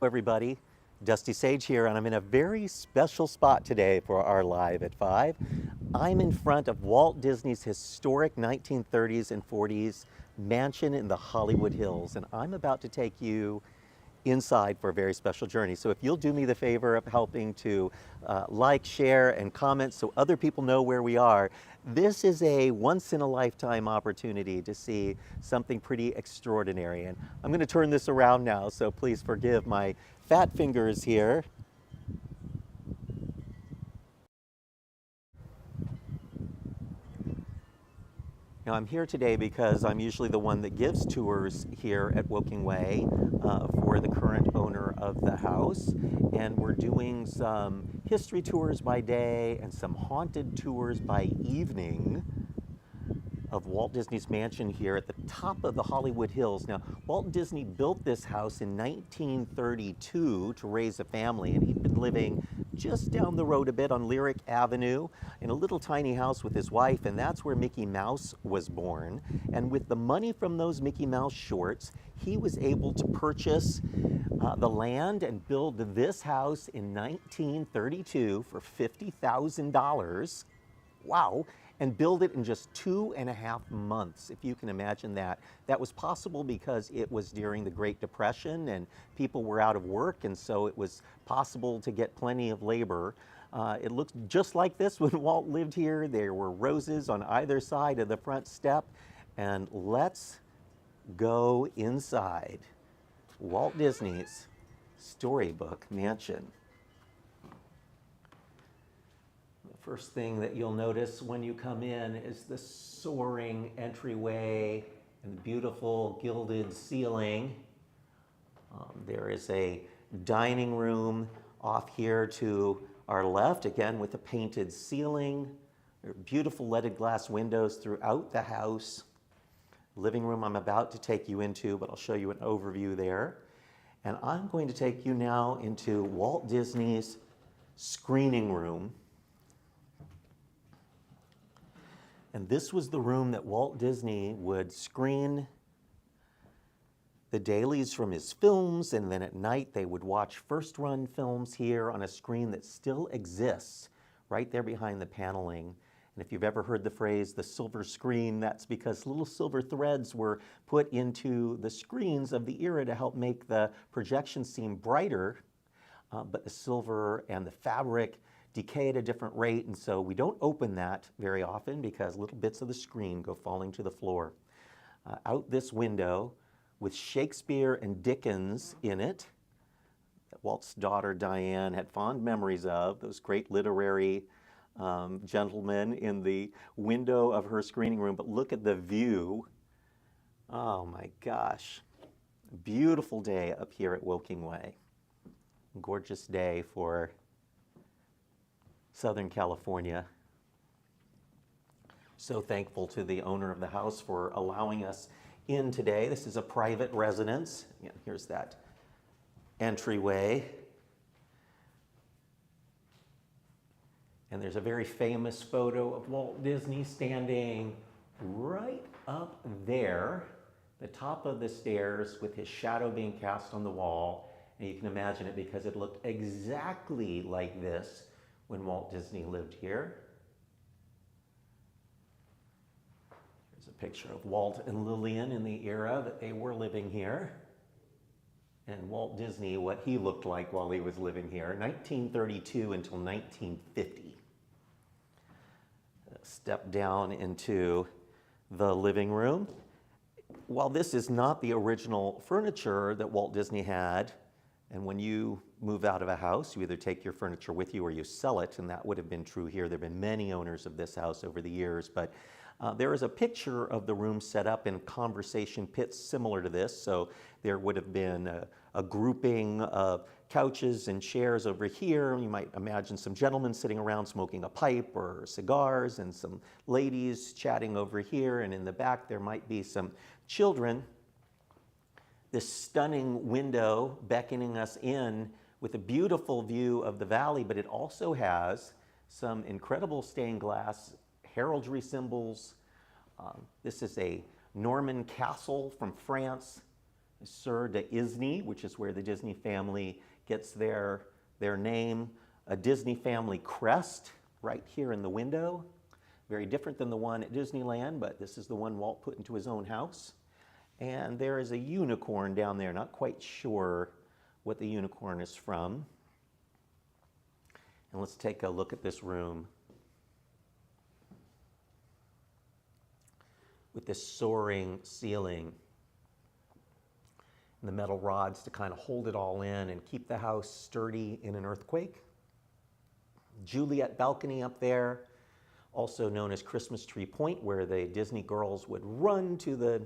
Everybody, Dusty Sage here, and I'm in a very special spot today for our Live at 5. I'm in front of Walt Disney's historic 1930s and 40s mansion in the Hollywood Hills, and I'm about to take you inside for a very special journey. So if you'll do me the favor of helping to like, share, and comment so other people know where we are, this is a once-in-a-lifetime opportunity to see something pretty extraordinary. And I'm going to turn this around now, so please forgive my fat fingers here. Now I'm here today because I'm usually the one that gives tours here at Woking Way for the current owner of the house. And we're doing some history tours by day and some haunted tours by evening of Walt Disney's mansion here at the top of the Hollywood Hills. Now, Walt Disney built this house in 1932 to raise a family, and he'd been living just down the road a bit on Lyric Avenue in a little tiny house with his wife, and that's where Mickey Mouse was born. And with the money from those Mickey Mouse shorts, he was able to purchase the land and build this house in 1932 for $50,000. Wow. And build it in just 2.5 months, if you can imagine that. That was possible because it was during the Great Depression and people were out of work, and so it was possible to get plenty of labor. It looked just like this when Walt lived here. There were roses on either side of the front step. And let's go inside Walt Disney's Storybook Mansion. First thing that you'll notice when you come in is the soaring entryway and the beautiful gilded ceiling. There is a dining room off here to our left, again with a painted ceiling. There are beautiful leaded glass windows throughout the house. Living room I'm about to take you into, but I'll show you an overview there. And I'm going to take you now into Walt Disney's screening room. And this was the room that Walt Disney would screen the dailies from his films, and then at night they would watch first-run films here on a screen that still exists right there behind the paneling. And if you've ever heard the phrase, the silver screen, that's because little silver threads were put into the screens of the era to help make the projection seem brighter, but the silver and the fabric decay at a different rate, and so we don't open that very often because little bits of the screen go falling to the floor. Out this window with Shakespeare and Dickens in it, that Walt's daughter Diane had fond memories of, those great literary gentlemen in the window of her screening room. But look at the view. Oh my gosh. Beautiful day up here at Woking Way. Gorgeous day for Southern California. So thankful to the owner of the house for allowing us in today. This is a private residence. Again, here's that entryway. And there's a very famous photo of Walt Disney standing right up there, the top of the stairs with his shadow being cast on the wall. And you can imagine it because it looked exactly like this when Walt Disney lived here. Here's a picture of Walt and Lillian in the era that they were living here. And Walt Disney, what he looked like while he was living here, 1932 until 1950. Step down into the living room. While this is not the original furniture that Walt Disney had, and when you move out of a house, you either take your furniture with you or you sell it, and that would have been true here. There have been many owners of this house over the years, but there is a picture of the room set up in conversation pits similar to this. So there would have been a grouping of couches and chairs over here. You might imagine some gentlemen sitting around smoking a pipe or cigars, and some ladies chatting over here, and in the back there might be some children. This stunning window beckoning us in with a beautiful view of the valley, but it also has some incredible stained glass heraldry symbols. This is a Norman castle from France Sur de Isny, which is where the Disney family gets their name. A Disney family crest right here in the window. Very different than the one at Disneyland, but this is the one Walt put into his own house. And there is a unicorn down there. Not quite sure what the unicorn is from. And let's take a look at this room. With this soaring ceiling and the metal rods to kind of hold it all in and keep the house sturdy in an earthquake. Juliet balcony up there, also known as Christmas Tree Point, where the Disney girls would run to the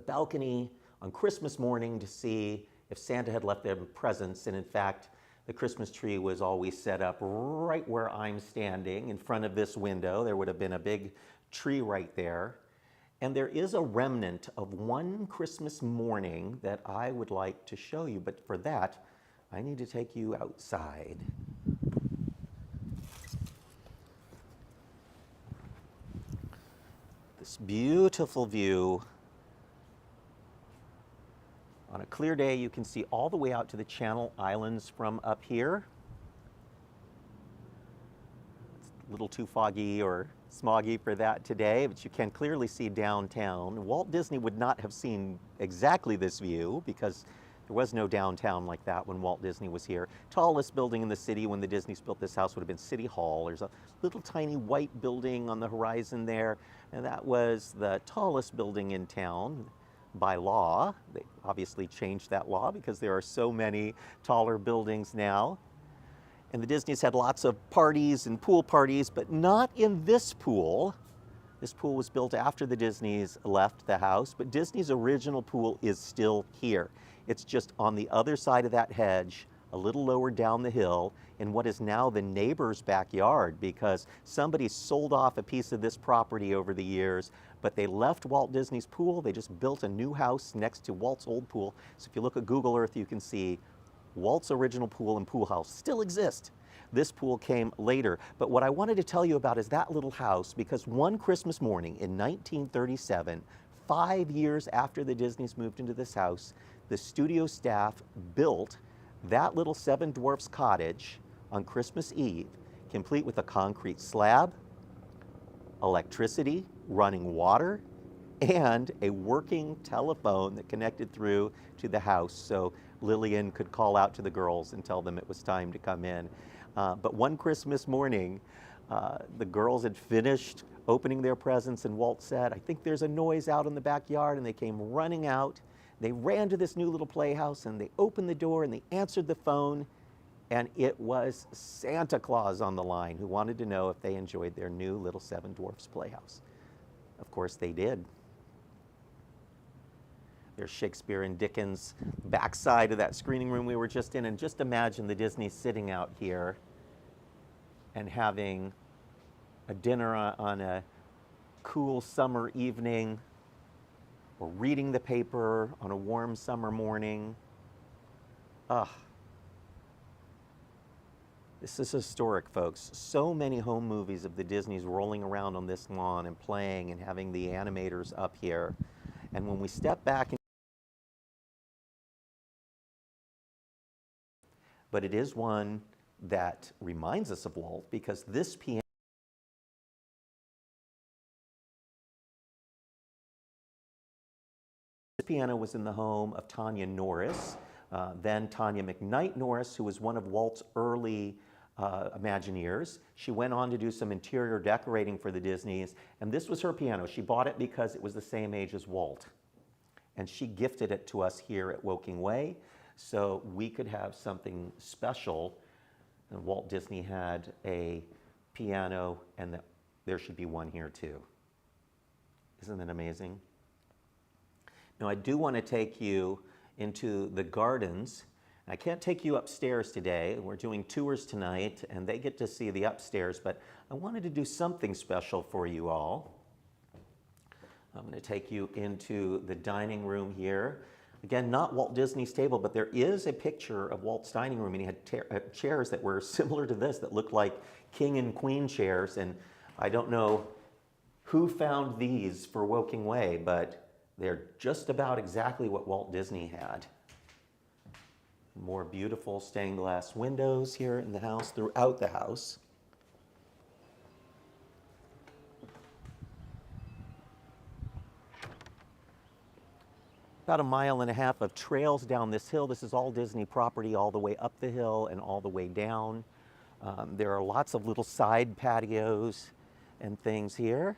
balcony on Christmas morning to see if Santa had left them presents. And in fact, the Christmas tree was always set up right where I'm standing in front of this window. There would have been a big tree right there. And there is a remnant of one Christmas morning that I would like to show you, but for that, I need to take you outside. This beautiful view. On a clear day, you can see all the way out to the Channel Islands from up here. It's a little too foggy or smoggy for that today, but you can clearly see downtown. Walt Disney would not have seen exactly this view because there was no downtown like that when Walt Disney was here. Tallest building in the city when the Disneys built this house would have been City Hall. There's a little tiny white building on the horizon there, and that was the tallest building in town by law. They obviously changed that law because there are so many taller buildings now. And the Disneys had lots of parties and pool parties, but not in this pool. This pool was built after the Disneys left the house, but Disney's original pool is still here. It's just on the other side of that hedge, a little lower down the hill, in what is now the neighbor's backyard, because somebody sold off a piece of this property over the years, but they left Walt Disney's pool. They just built a new house next to Walt's old pool. So if you look at Google Earth, you can see Walt's original pool and pool house still exist. This pool came later. But what I wanted to tell you about is that little house, because one Christmas morning in 1937, 5 years after the Disneys moved into this house, the studio staff built that little Seven Dwarfs cottage on Christmas Eve, complete with a concrete slab, electricity, running water, and a working telephone that connected through to the house so Lillian could call out to the girls and tell them it was time to come in. But one Christmas morning, the girls had finished opening their presents, and Walt said, "I think there's a noise out in the backyard," and they came running out. They ran to this new little playhouse, and they opened the door, and they answered the phone, and it was Santa Claus on the line, who wanted to know if they enjoyed their new little Seven Dwarfs playhouse. Of course they did. There's Shakespeare and Dickens backside of that screening room we were just in, and just imagine the Disney sitting out here and having a dinner on a cool summer evening, or reading the paper on a warm summer morning. This is historic, folks. So many home movies of the Disneys rolling around on this lawn and playing and having the animators up here. And when we step back, but it is one that reminds us of Walt, because this piano was in the home of Tanya Norris, then Tanya McKnight Norris, who was one of Walt's early Imagineers. She went on to do some interior decorating for the Disneys, and this was her piano. She bought it because it was the same age as Walt, and she gifted it to us here at Woking Way so we could have something special. And Walt Disney had a piano, and there should be one here too. Isn't that amazing? Now, I do want to take you into the gardens. I can't take you upstairs today. We're doing tours tonight, and they get to see the upstairs, but I wanted to do something special for you all. I'm going to take you into the dining room here. Again, not Walt Disney's table, but there is a picture of Walt's dining room, and he had chairs that were similar to this, that looked like king and queen chairs, and I don't know who found these for Woking Way, but They're just about exactly what Walt Disney had. More beautiful stained glass windows here in the house, throughout the house. About a mile and a half of trails down this hill. This is all Disney property all the way up the hill and all the way down. There are lots of little side patios and things here.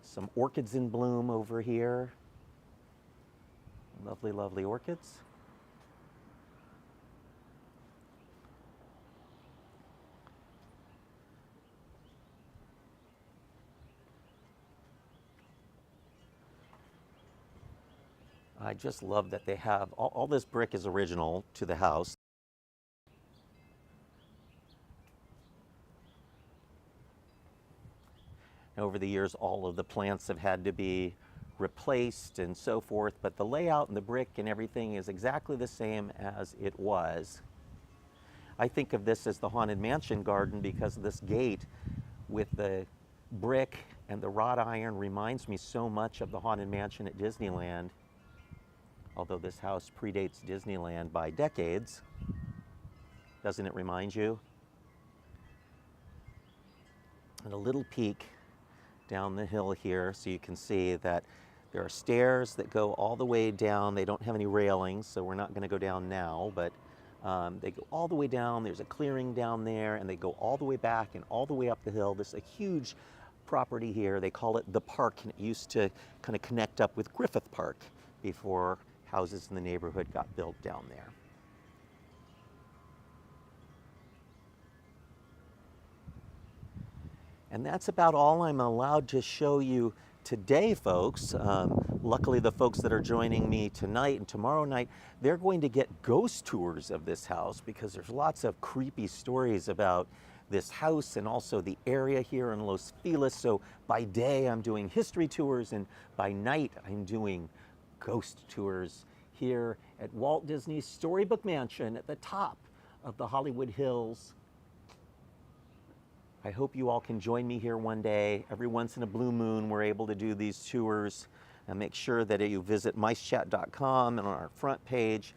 Some orchids in bloom over here. Lovely, lovely orchids. I just love that they have, all this brick is original to the house. Over the years, all of the plants have had to be replaced and so forth, but the layout and the brick and everything is exactly the same as it was. I think of this as the Haunted Mansion garden because this gate with the brick and the wrought iron reminds me so much of the Haunted Mansion at Disneyland. Although this house predates Disneyland by decades. Doesn't it remind you? And a little peek down the hill here so you can see that there are stairs that go all the way down. They don't have any railings, so we're not going to go down now, but they go all the way down. There's a clearing down there, and they go all the way back and all the way up the hill. This is a huge property here. They call it the Park, and it used to kind of connect up with Griffith Park before houses in the neighborhood got built down there. And that's about all I'm allowed to show you today, folks. Luckily, the folks that are joining me tonight and tomorrow night, they're going to get ghost tours of this house because there's lots of creepy stories about this house and also the area here in Los Feliz. So by day, I'm doing history tours, and by night, I'm doing ghost tours here at Walt Disney's Storybook Mansion at the top of the Hollywood Hills. I hope you all can join me here one day. Every once in a blue moon, we're able to do these tours. And make sure that you visit micechat.com and on our front page,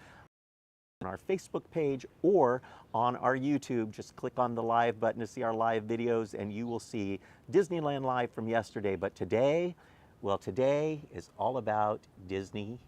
on our Facebook page, or on our YouTube. Just click on the live button to see our live videos, and you will see Disneyland Live from yesterday. But today, well, today is all about Disney